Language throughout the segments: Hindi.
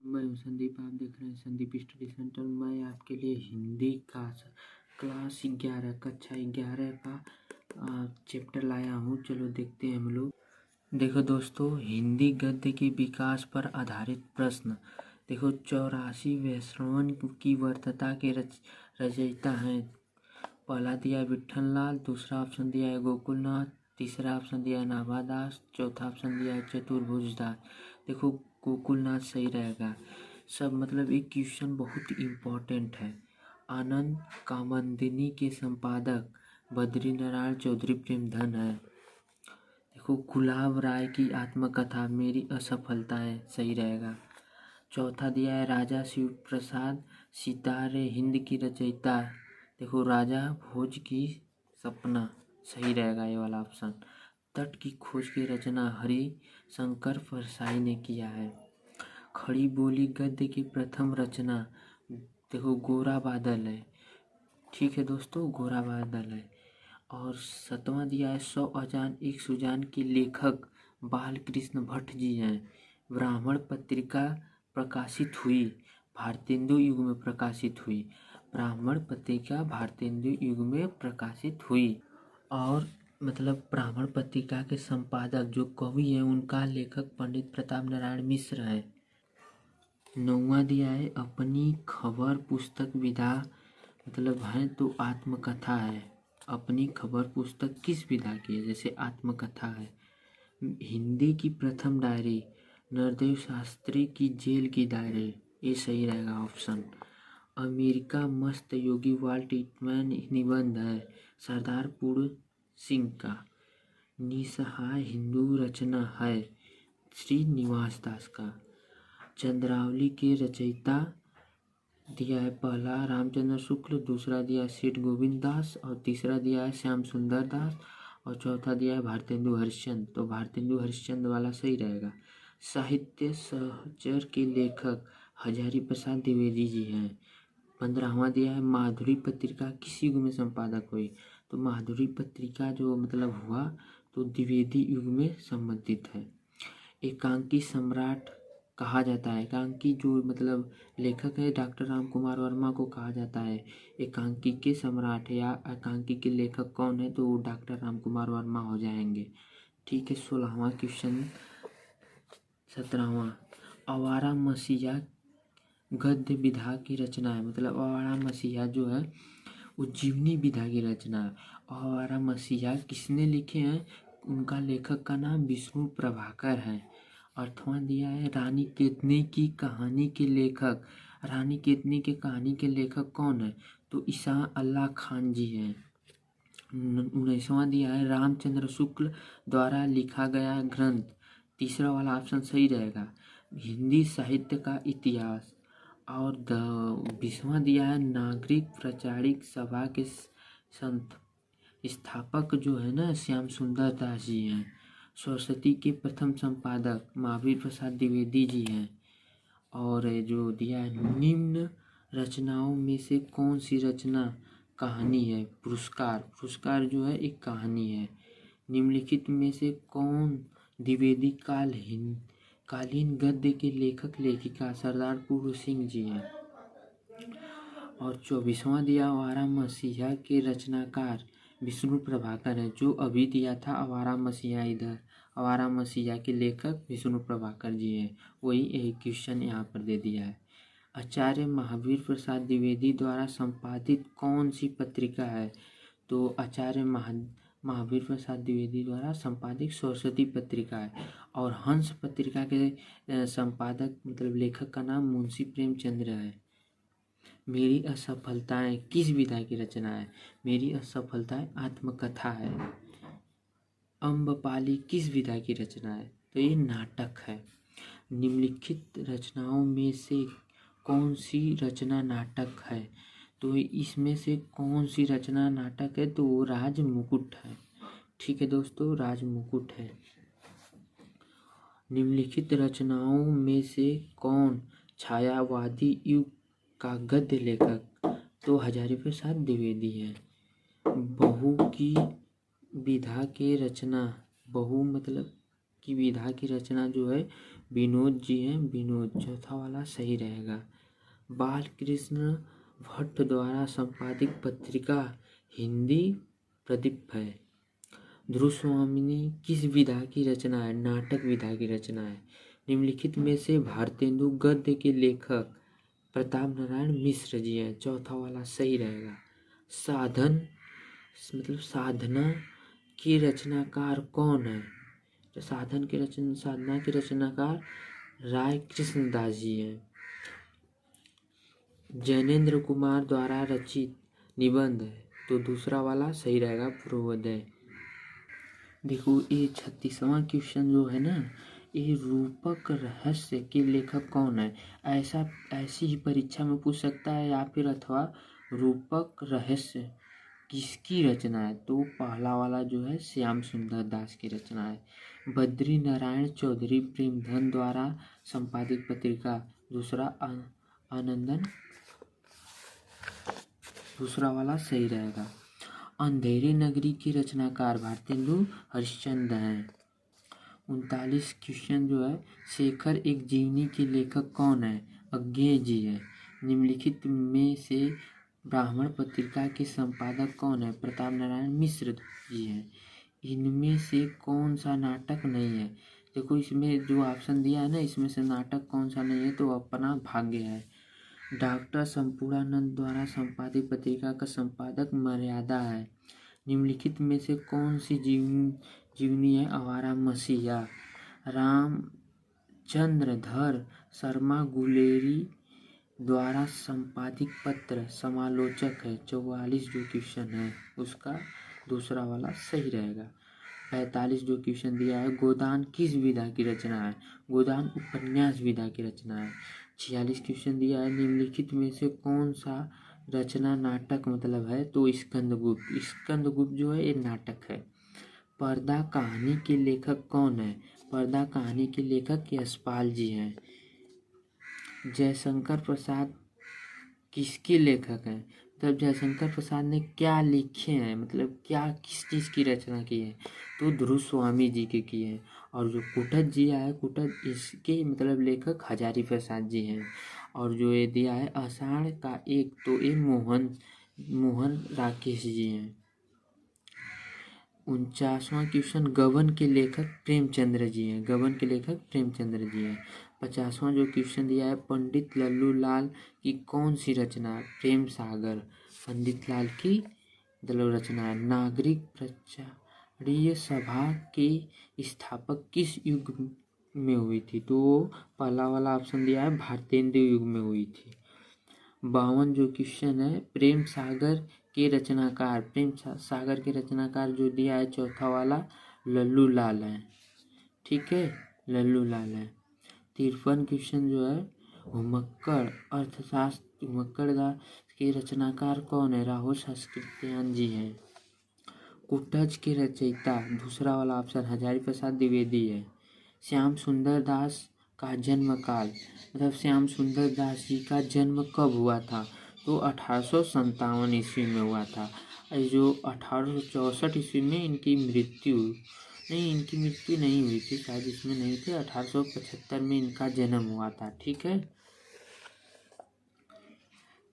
मैं हूं संदीप। आप देख रहे हैं संदीप स्टडी सेंटर। मैं आपके लिए हिंदी का क्लास 11 कक्षा 11 का चैप्टर लाया हूं। चलो देखते हैं हम लोग। देखो दोस्तों, हिंदी गद्य के विकास पर आधारित प्रश्न। देखो, 84 व्याकरण की वर्तता के रचयिता हैं। पहला दिया है विट्ठल लाल, दूसरा ऑप्शन दिया है गोकुलनाथ, तीसरा ऑप्शन दिया है नाभादास, चौथा ऑप्शन दिया है चतुर्भुज दास। देखो, गोकुलनाथ सही रहेगा। सब मतलब एक क्वेश्चन बहुत इम्पोर्टेंट है। आनंद कामदिनी के संपादक बद्रीनारायण चौधरी प्रेमधन है। देखो, गुलाब राय की आत्मकथा मेरी असफलताएं सही रहेगा। चौथा दिया है राजा शिव प्रसाद सितारे हिंद की रचयिता। देखो, राजा भोज की सपना सही रहेगा ये वाला ऑप्शन। तट की खोज की रचना हरि शंकर परसाई ने किया है। खड़ी बोली गद्य की प्रथम रचना देखो गोरा बादल है। ठीक है दोस्तों, गोरा बादल है। और 7वां दिया है 100 अजान एक सुजान के लेखक बाल कृष्ण भट्ट जी हैं। ब्राह्मण पत्रिका प्रकाशित हुई भारतेंदु युग में प्रकाशित हुई। ब्राह्मण पत्रिका भारतेंदु युग में प्रकाशित हुई। और मतलब ब्राह्मण पत्रिका के संपादक जो कवि हैं उनका लेखक पंडित प्रताप नारायण मिश्र है। 9वां दिया है अपनी खबर पुस्तक विधा मतलब है तो आत्मकथा है। अपनी खबर पुस्तक किस विधा की है? जैसे आत्मकथा है। हिंदी की प्रथम डायरी नरदेव शास्त्री की जेल की डायरी, ये सही रहेगा ऑप्शन। अमेरिका मस्त योगी वाल्ट व्हिटमैन निबंध है सरदार पूर्ण सिंह का। निसहाय हिंदू रचना है श्रीनिवास दास का। चंद्रावली के रचयिता दिया है पहला रामचंद्र शुक्ल, दूसरा दिया है सेठ गोविंद दास और तीसरा दिया है श्याम सुंदर दास और चौथा दिया है भारतेंदु हरिश्चंद्र। तो भारतेंदु हरिश्चंद्र वाला सही रहेगा। साहित्य सहचर के लेखक हजारी प्रसाद द्विवेदी जी हैं। 15वां दिया है माधुरी पत्रिका किस युग में संपादक हुई? तो माधुरी पत्रिका जो मतलब हुआ तो द्विवेदी युग में संबंधित है। एकांकी सम्राट कहा जाता है। एकांकी जो मतलब लेखक है डॉक्टर राम कुमार वर्मा को कहा जाता है एकांकी के सम्राट या एकांकी के लेखक कौन है? तो वो डॉक्टर राम कुमार वर्मा हो जाएंगे। ठीक है। 16वां क्वेश्चन। 17वां आवारा मसीहा गद्य विधा की रचना है। मतलब आवारा मसीहा जो है उज्जीवनी विधा की रचना है। आवारा मसीहा किसने लिखे हैं? उनका लेखक का नाम विष्णु प्रभाकर है। 8वां दिया है रानी केतनी की कहानी के लेखक। रानी केतनी के कहानी के लेखक कौन है? तो ईसा अल्लाह खान जी हैं। 19वां दिया है रामचंद्र शुक्ल द्वारा लिखा गया ग्रंथ। तीसरा वाला ऑप्शन सही रहेगा। हिंदी साहित्य का इतिहास। और 20वां दिया है नागरिक प्रचारिक सभा के संत स्थापक जो है ना श्याम सुंदर दास जी हैं। सरस्वती के प्रथम संपादक महावीर प्रसाद द्विवेदी जी हैं। और जो दिया है निम्न रचनाओं में से कौन सी रचना कहानी है? पुरस्कार। पुरस्कार जो है एक कहानी है। निम्नलिखित में से कौन द्विवेदी कालीन गद्य के लेखक लेखिका सरदार पूर्ण सिंह जी हैं। और 24वां दिया आवारा मसीहा के रचनाकार विष्णु प्रभाकर है। जो अभी दिया था आवारा मसीहा, इधर आवारा मसीहा के लेखक विष्णु प्रभाकर जी हैं। वही एक क्वेश्चन यहाँ पर दे दिया है। आचार्य महावीर प्रसाद द्विवेदी द्वारा संपादित कौन सी पत्रिका है? तो आचार्य महावीर प्रसाद द्विवेदी द्वारा संपादित सरस्वती पत्रिका है। और हंस पत्रिका के संपादक मतलब लेखक का नाम मुंशी प्रेमचंद्र है। मेरी असफलताएं किस विधा की रचना है? मेरी असफलताएं आत्मकथा है। अम्बपाली किस विधा की रचना है? तो ये नाटक है। निम्नलिखित रचनाओं में से कौन सी रचना नाटक है? तो इसमें से कौन सी रचना नाटक है? तो वो राजमुकुट है। ठीक है दोस्तों, राजमुकुट है। निम्नलिखित रचनाओं में से कौन छायावादी युग का गद्य लेखक? तो हजारी प्रसाद द्विवेदी हैं। बहु की विधा के रचना। बहु मतलब की विधा की रचना जो है विनोद जी हैं, विनोद। चौथा वाला सही रहेगा। बाल कृष्ण भट्ट द्वारा संपादित पत्रिका हिंदी प्रदीप है। ध्रुव स्वामिनी किस विधा की रचना है? नाटक विधा की रचना है। निम्नलिखित में से भारतेंदु गद्य के लेखक प्रताप नारायण मिश्र जी हैं। चौथा वाला सही रहेगा। साधन मतलब साधना के रचनाकार कौन है? तो साधना के रचनाकार राय कृष्णदास जी हैं। जैनेन्द्र कुमार द्वारा रचित निबंध है, तो दूसरा वाला सही रहेगा, पूर्वोदय। देखो ये 36वां क्वेश्चन जो है ना, ये रूपक रहस्य के लेखक कौन है? ऐसी ही परीक्षा में पूछ सकता है, या फिर अथवा रूपक रहस्य किसकी रचना है? तो पहला वाला जो है श्याम सुंदर दास की रचना है। बद्री नारायण चौधरी प्रेमधन द्वारा संपादित पत्रिका। दूसरा आनंदन, दूसरा वाला सही रहेगा। अंधेरी नगरी की रचनाकार भारतेंदु हरिश्चंद्र हैं। 39 क्वेश्चन जो है, शेखर एक जीवनी के लेखक कौन है? अज्ञेय जी है। निम्नलिखित में से ब्राह्मण पत्रिका के संपादक कौन है? प्रताप नारायण मिश्र जी हैं। इनमें से कौन सा नाटक नहीं है? देखो इसमें जो ऑप्शन दिया है ना, इसमें से नाटक कौन सा नहीं है? तो अपना भाग्य है। डॉक्टर संपूर्णानंद द्वारा संपादित पत्रिका का संपादक मर्यादा है। निम्नलिखित में से कौन सी जीवनी है? आवारा मसीहा। रामचंद्रधर शर्मा गुलेरी द्वारा संपादित पत्र समालोचक है। 44 जो क्वेश्चन है उसका दूसरा वाला सही रहेगा। 45 जो क्वेश्चन दिया है, गोदान किस विधा की रचना है? गोदान उपन्यास विधा की रचना है। 46 क्वेश्चन दिया है, निम्नलिखित में से कौन सा रचना नाटक मतलब है? तो स्कंदगुप्त जो है ये नाटक है। पर्दा कहानी के लेखक कौन है? पर्दा कहानी के लेखक यशपाल जी हैं। जयशंकर प्रसाद किसके लेखक हैं? मतलब जयशंकर प्रसाद ने क्या लिखे हैं, मतलब क्या किस चीज़ की रचना की है? तो ध्रुव स्वामी जी के किए हैं। और जो कुटज जी आए, कुटज इसके मतलब लेखक हजारी प्रसाद जी हैं। और जो ये दिया है आषाढ़ का एक, तो ये मोहन राकेश जी हैं। 49वां क्वेश्चन, गबन के लेखक प्रेमचंद्र जी हैं। गबन के लेखक प्रेमचंद्र जी हैं। 50वां जो क्वेश्चन दिया है, पंडित लल्लू लाल की कौन सी रचना? प्रेम सागर पंडित लाल की मतलब रचना है। नागरिक प्रचारीय सभा के स्थापक किस युग में हुई थी? तो पहला वाला ऑप्शन दिया है भारतेंदु युग में हुई थी। 52 जो क्वेश्चन है, प्रेम सागर के रचनाकार जो दिया है चौथा वाला लल्लू लाल है। ठीक है, लल्लू लाल है। 53 क्वेश्चन जो है, हुमक्कड़ अर्थशास्त्र हुमक्कड़ के रचनाकार कौन है? राहुल संस्कृत्यायन जी हैं। कुटज के रचयिता दूसरा वाला ऑप्शन हजारी प्रसाद द्विवेदी है। श्याम सुंदर दास का जन्म काल मतलब श्याम सुंदर दास जी का जन्म कब हुआ था? तो 1857 ईस्वी में हुआ था। जो 1864 ईस्वी में इनकी मृत्यु नहीं हुई थी, शायद इसमें नहीं थे। 1875 में इनका जन्म हुआ था। ठीक है।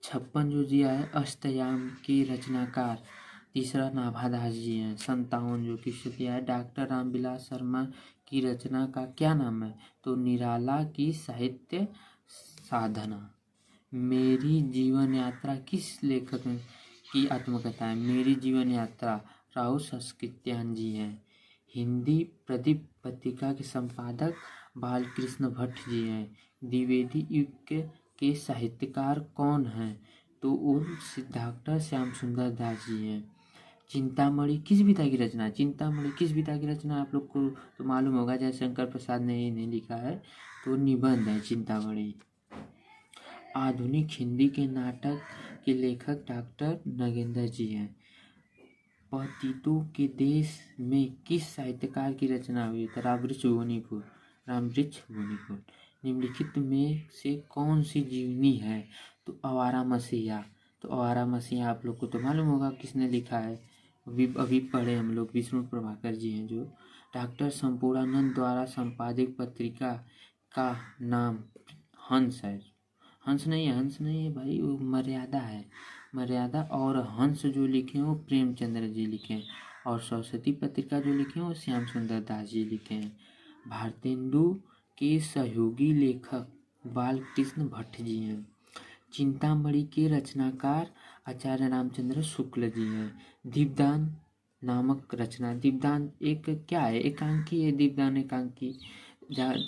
56 जो दिया है, अष्टयाम की रचनाकार तीसरा नाभादास जी हैं। 57 जो क्वेश्चन दिया है, डॉक्टर रामविलास शर्मा की रचना का क्या नाम है? तो निराला की साहित्य साधना। मेरी जीवन यात्रा किस लेखक की आत्मकथा है? मेरी जीवन यात्रा राहुल संस्कृत्यायन जी हैं। हिंदी प्रदीप पत्रिका के संपादक बालकृष्ण भट्ट जी हैं। द्विवेदी युग के साहित्यकार कौन हैं? तो वो डॉक्टर श्याम सुंदर दास जी हैं। चिंतामणि किस विधा की रचना है? चिंतामणि किस विधा की रचना है? आप लोग को तो मालूम होगा, जयशंकर प्रसाद ने इन्हें लिखा है, तो निबंध है चिंतामणि। आधुनिक हिंदी के नाटक के लेखक डॉक्टर नगेंद्र जी हैं। पतितों के देश में किस साहित्यकार की रचना हुई? तो रामवृक्ष भूनिपुर। निम्नलिखित में से कौन सी जीवनी है? तो आवारा मसीहा। तो आवारा मसीहा आप लोग को तो मालूम होगा किसने लिखा है, अभी पढ़े हम लोग, विष्णु प्रभाकर जी हैं जो डॉक्टर संपूर्णानंद द्वारा संपादित पत्रिका का नाम हंस है। हंस नहीं है भाई, वो मर्यादा है। मर्यादा और हंस जो लिखे हैं वो प्रेमचंद्र जी लिखे हैं, और सरस्वती पत्रिका जो लिखे हैं वो श्याम सुंदर दास जी लिखे हैं। भारतेंदु के सहयोगी लेखक बालकृष्ण भट्ट जी हैं। चिंतामणि के रचनाकार आचार्य रामचंद्र शुक्ल जी हैं। दीपदान नामक रचना, दीपदान एक क्या है, एकांकी है। दीपदान एकांकी,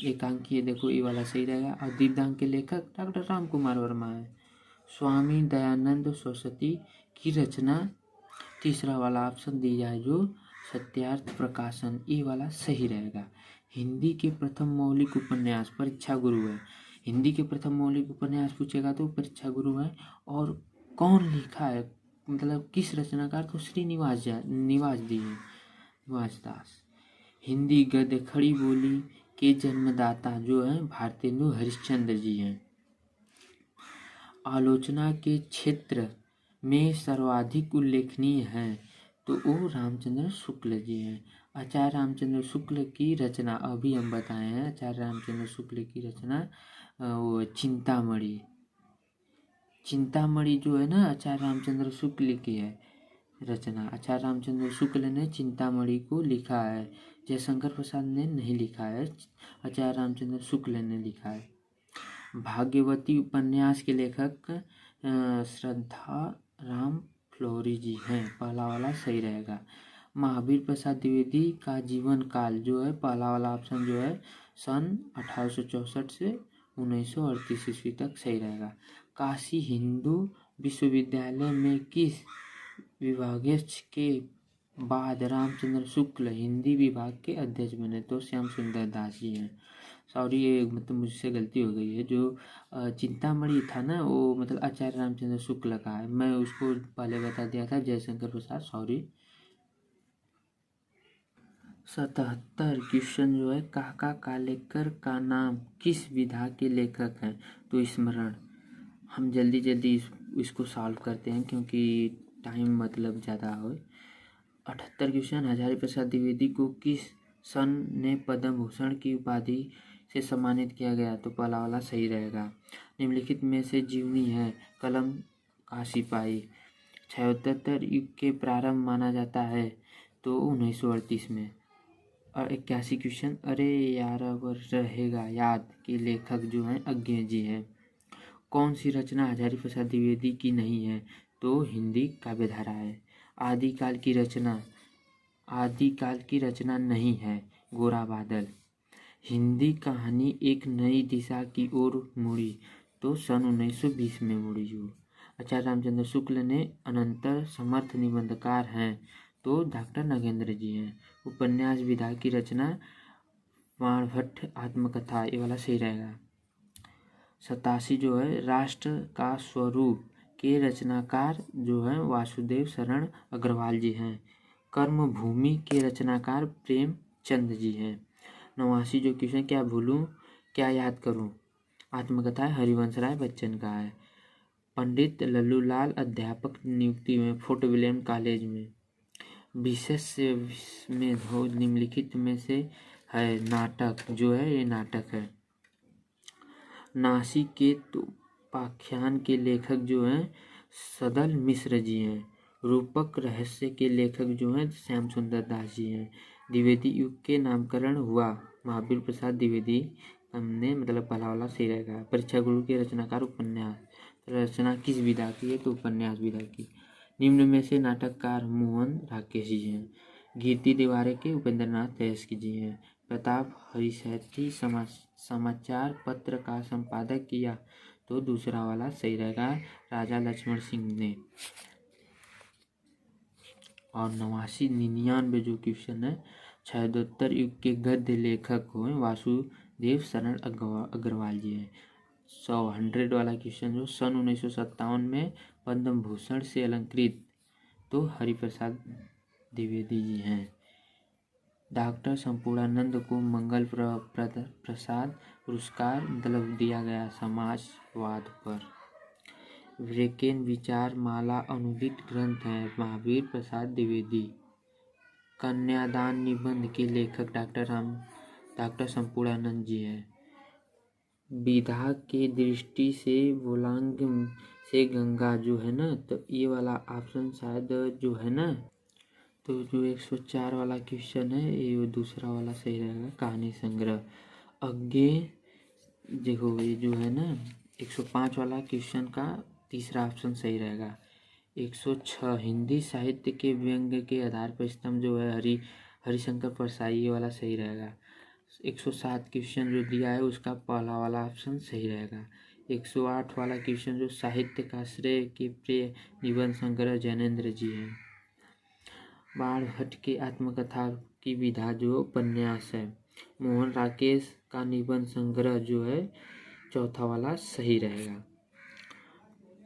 एकांकी है, देखो ये वाला सही रहेगा। और दीपदान के लेखक डॉक्टर राम कुमार वर्मा है। स्वामी दयानंद सरस्वती की रचना, तीसरा वाला ऑप्शन दी जाए जो सत्यार्थ प्रकाशन, ये वाला सही रहेगा। हिंदी के प्रथम मौलिक उपन्यास, परीक्षा गुरु है। हिंदी के प्रथम मौलिक उपन्यास पूछेगा तो परीक्षा गुरु है। और कौन लिखा है, मतलब किस रचनाकार, तो श्रीनिवास निवास दी है, निवास दास। हिंदी गद्य खड़ी बोली के जन्मदाता जो है भारतेंदु हरिश्चंद्र जी हैं। आलोचना के क्षेत्र में सर्वाधिक उल्लेखनीय हैं तो वो रामचंद्र शुक्ल जी हैं। आचार्य रामचंद्र शुक्ल की रचना अभी हम बताए हैं। आचार्य रामचंद्र शुक्ल की रचना वो चिंतामणि, चिंतामणि जो है ना आचार्य रामचंद्र शुक्ल की है रचना। आचार्य रामचंद्र शुक्ल ने चिंतामणि को लिखा है, जयशंकर प्रसाद ने नहीं लिखा है, आचार्य रामचंद्र शुक्ल ने लिखा है। भाग्यवती उपन्यास के लेखक श्रद्धा राम फ्लोरी जी हैं, पहला वाला सही रहेगा। महावीर प्रसाद द्विवेदी का जीवन काल जो है, पहला वाला ऑप्शन जो है सन 1864 से 1938 ईस्वी तक सही रहेगा। काशी हिंदू विश्वविद्यालय में किस विभागाध्यक्ष के बाद रामचंद्र शुक्ल हिंदी विभाग के अध्यक्ष बने, तो श्याम सुंदर दास जी हैं। सॉरी, ये मतलब मुझसे गलती हो गई है। जो चिंतामणि था ना वो मतलब आचार्य रामचंद्र शुक्ल का है, मैं उसको पहले बता दिया था जयशंकर प्रसाद, सॉरी। 77 क्वेश्चन जो है, काका कालेकर का नाम किस विधा के लेखक हैं, तो स्मरण। हम जल्दी जल्दी इसको सॉल्व करते हैं क्योंकि टाइम मतलब ज़्यादा हो। 78 क्वेश्चन, हजारी प्रसाद द्विवेदी को किस सन ने पद्म भूषण की उपाधि से सम्मानित किया गया, तो पहला वाला सही रहेगा। निम्नलिखित में से जीवनी है कलम का सिपाही 76 युग के प्रारंभ माना जाता है, तो 1938 में। और 81 क्वेश्चन, अरे यार अब रहेगा याद के लेखक जो हैं अज्ञे जी हैं। कौन सी रचना हजारी प्रसाद द्विवेदी की नहीं है, तो हिंदी काव्यधारा है। आदिकाल की रचना नहीं है, गोरा बादल। हिंदी कहानी एक नई दिशा की ओर मुड़ी, तो सन 1920 में मुड़ी जो। आचार्य रामचंद्र शुक्ल ने अनंतर समर्थ निबंधकार हैं, तो डॉक्टर नगेंद्र जी हैं। उपन्यास विधा की रचना बाणभट्ट आत्मकथा, ये वाला सही रहेगा। 87 जो है, राष्ट्र का स्वरूप के रचनाकार जो हैं वासुदेव शरण अग्रवाल जी हैं। कर्मभूमि के रचनाकार प्रेमचंद जी हैं। 89 जो क्वेश्चन, क्या भूलूं क्या याद करूं, आत्मकथा हरिवंश राय बच्चन का है। पंडित लल्लूलाल अध्यापक नियुक्ति में फोर्ट विलियम कॉलेज में। विशेष में हो निम्नलिखित में से है नाटक जो है, ये नाटक है। नासिक के उपाख्यान के लेखक जो हैं सदल मिश्र जी हैं। रूपक रहस्य के लेखक जो हैं श्याम सुंदर दास जी हैं। द्विवेदी युग के नामकरण हुआ महावीर प्रसाद द्विवेदी हमने मतलब पहला वाला सही रहेगा। परीक्षा गुरु के रचनाकार उपन्यास, रचना किस विधा की है, तो उपन्यास विधा की। निम्न में से नाटककार मोहन राकेश जी हैं। कीर्ति दीवारे के उपेंद्र नाथ तैयस्की जी हैं। प्रताप हरिशैठी समाचार पत्र का संपादक किया, तो दूसरा वाला सही रहेगा, राजा लक्ष्मण सिंह ने। और 99 जो क्वेश्चन है, 76 युग के गद्य लेखक हुए वासुदेव शरण अग्रवाल जी हैं। 100 वाला क्वेश्चन जो सन 1957 में पद्म भूषण से अलंकृत, तो हरिप्रसाद द्विवेदी जी हैं। डॉक्टर संपूर्णानंद को मंगल प्रसाद पुरस्कार मतलब दिया गया समाजवाद पर। व्रेकेन विचार माला अनुदित ग्रंथ है महावीर प्रसाद द्विवेदी कन्यादान निबंध के लेखक डॉक्टर संपूर्णानंद जी हैं। विधा के दृष्टि से बोलांग से गंगा जो है ना, तो ये वाला ऑप्शन शायद जो है ना, तो जो 104 वाला क्वेश्चन है ये दूसरा वाला सही रहेगा, कहानी संग्रह। आगे देखो ये जो है ना 105 वाला क्वेश्चन का तीसरा ऑप्शन सही रहेगा। 106 हिंदी साहित्य के व्यंग्य के आधार पर स्तंभ जो है हरिशंकर परसाई, ये वाला सही रहेगा। 107 क्वेश्चन जो दिया है उसका पहला वाला ऑप्शन सही रहेगा। 108 वाला क्वेश्चन जो साहित्य का श्रेय के प्रिय निबंध संग्रह जैनेन्द्र जी हैं। बाण भट्ट की आत्मकथा की विधा जो उपन्यास है। मोहन राकेश का निबंध संग्रह जो है चौथा वाला सही रहेगा।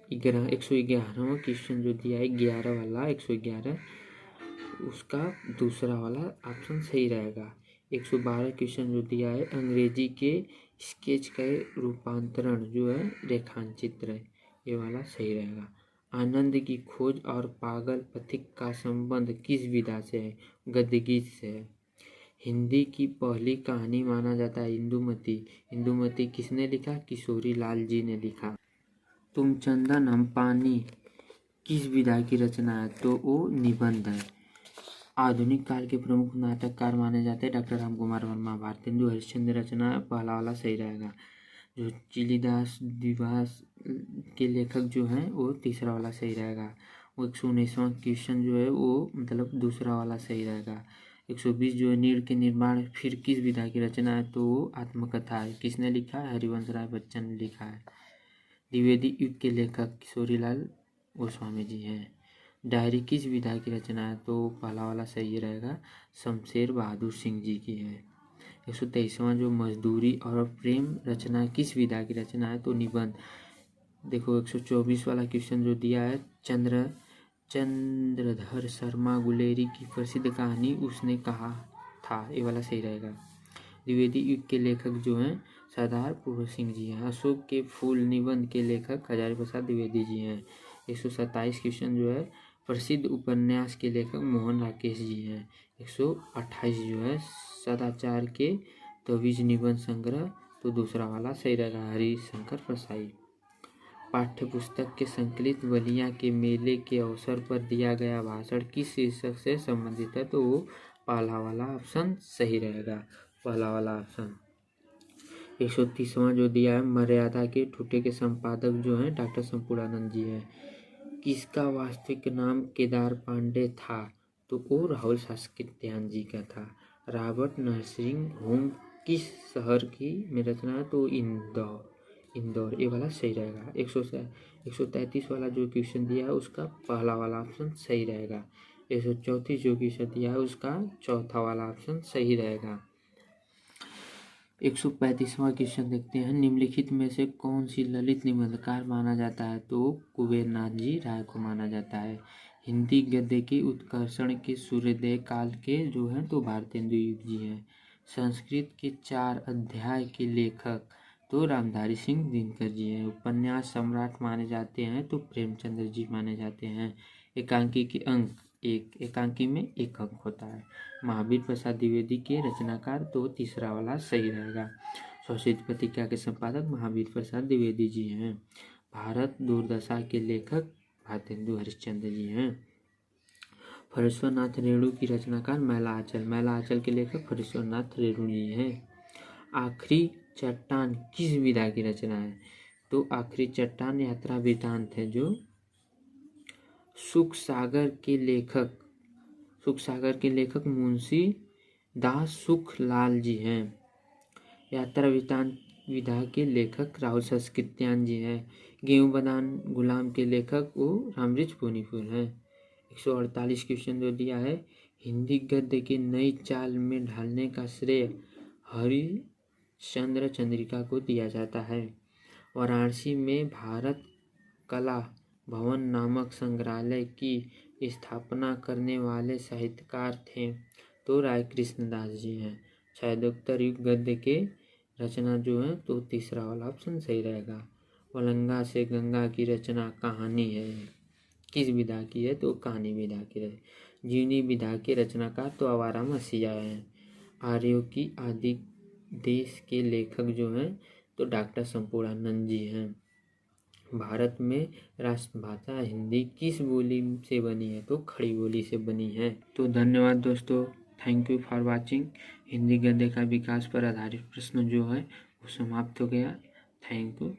111वां क्वेश्चन जो दिया है 11 वाला 111 उसका दूसरा वाला ऑप्शन सही रहेगा। 112 क्वेश्चन जो दिया है अंग्रेजी के स्केच का रूपांतरण जो है रेखांचित्र है, ये वाला सही रहेगा। आनंद की खोज और पागल पथिक का संबंध किस विधा से है? गद्य गीत से है। हिंदी की पहली कहानी माना जाता है इंदुमती। इंदुमती किसने लिखा? किशोरी लाल जी ने लिखा। तुम चंदन हम पानी किस विधा की रचना है? तो वो निबंध है। आधुनिक काल के प्रमुख नाटककार माने जाते हैं डॉक्टर राम कुमार वर्मा। भारतेंदु हरिश्चंद्र रचना पहला वाला सही रहेगा। जो चिलीदास दिवास के लेखक जो हैं वो तीसरा वाला सही रहेगा। वो 119वां क्वेश्चन जो है वो मतलब दूसरा वाला सही रहेगा। 120 जो है नीड़ के निर्माण फिर किस विधा की रचना है? तो वो आत्मकथा है। किसने लिखा है? हरिवंश राय बच्चन ने लिखा है। द्विवेदी युग के लेखक किशोरीलाल गोस्वामी जी हैं। डायरी किस विधा की रचना है? तो पहला वाला सही रहेगा, शमशेर बहादुर सिंह जी की है। 123वां जो मजदूरी और प्रेम रचना किस विधा की रचना है? तो निबंध। देखो 124 वाला क्वेश्चन जो दिया है चंद्रधर शर्मा गुलेरी की प्रसिद्ध कहानी उसने कहा था, ये वाला सही रहेगा। द्विवेदी युग के लेखक जो हैं सरदार पूर्व सिंह जी हैं। अशोक के फूल निबंध के लेखक हजारी प्रसाद द्विवेदी जी हैं। 127 क्वेश्चन जो है प्रसिद्ध उपन्यास के लेखक मोहन राकेश जी हैं। 128 जो है सदाचार के तवीज निबंध संग्रह, तो दूसरा वाला सही रहेगा, हरिशंकर परसाई। पाठ्य पुस्तक के संकलित बलिया के मेले के अवसर पर दिया गया भाषण किस शीर्षक से संबंधित है? तो वो पहला वाला ऑप्शन सही रहेगा, पहला वाला ऑप्शन। 130वां जो दिया है मर्यादा के ठूठे के संपादक जो हैं डॉक्टर संपूर्णानंद जी हैं। किसका वास्तविक नाम केदार पांडे था? तो वो राहुल सास्कृत्यायन जी का था। रॉबर्ट नर्सिंग होम किस शहर की में रचना है? तो इंदौर, ये वाला सही रहेगा। 133 वाला जो क्वेश्चन दिया है उसका पहला वाला ऑप्शन सही रहेगा। 134 जो क्वेश्चन दिया है उसका चौथा वाला ऑप्शन सही रहेगा। 135वां क्वेश्चन देखते हैं, निम्नलिखित में से कौन सी ललित निबंधकार माना जाता है? तो कुबेरनाथ जी राय को माना जाता है। हिंदी गद्य के उत्कर्षण के सूर्योदय काल के जो हैं तो भारतेंदु जी हैं। संस्कृत के 4 अध्याय के लेखक तो रामधारी सिंह दिनकर जी हैं। उपन्यास सम्राट माने जाते हैं तो प्रेमचंद्र जी माने जाते हैं। एकांकी के अंक एकांकी में 1 अंक होता है। महावीर प्रसाद द्विवेदी के रचनाकार, तो तीसरा वाला सही रहेगा। स्वशित पत्रिका के संपादक महावीर प्रसाद द्विवेदी जी हैं। भारत दुर्दशा के लेखक भारतेंदु हरिश्चंद्र जी हैं। फरेश्वरनाथ रेणु की रचनाकार मैला आंचल के लेखक फरेश्वरनाथ रेणु जी हैं। आखिरी चट्टान किस विधा की रचना है? तो आखिरी चट्टान यात्रा वृतांत है जो सुख सागर के लेखक मुंशी दास सुख लाल जी हैं। यात्रा वृतांत विधा के लेखक राहुल सास्कृत्यायन जी हैं। गेहूं बदान गुलाम के लेखक वो रामरिच पुनीपुर हैं। 148 क्वेश्चन जो दिया है, हिंदी गद्य की नई चाल में ढालने का श्रेय हरिश्चंद्र चंद्रिका को दिया जाता है। वाराणसी में भारत कला भवन नामक संग्रहालय की स्थापना करने वाले साहित्यकार थे, तो राय कृष्णदास जी हैं। छायांदोत्तर युग गद्य के रचना जो है तो तीसरा वाला ऑप्शन सही रहेगा। वलंगा से गंगा की रचना कहानी है। किस विधा की है? तो कहानी विधा की है। जीवनी विधा के रचनाकार तो आवारा मसीहा हैं। आर्यों की आदि देश के लेखक जो हैं तो डॉक्टर संपूर्णानंद जी हैं। भारत में राष्ट्रभाषा हिंदी किस बोली से बनी है? तो खड़ी बोली से बनी है। तो धन्यवाद दोस्तों, thank you for watching. Hindi गद्य का विकास पर आधारित प्रश्न जो है वो समाप्त हो गया। Thank you.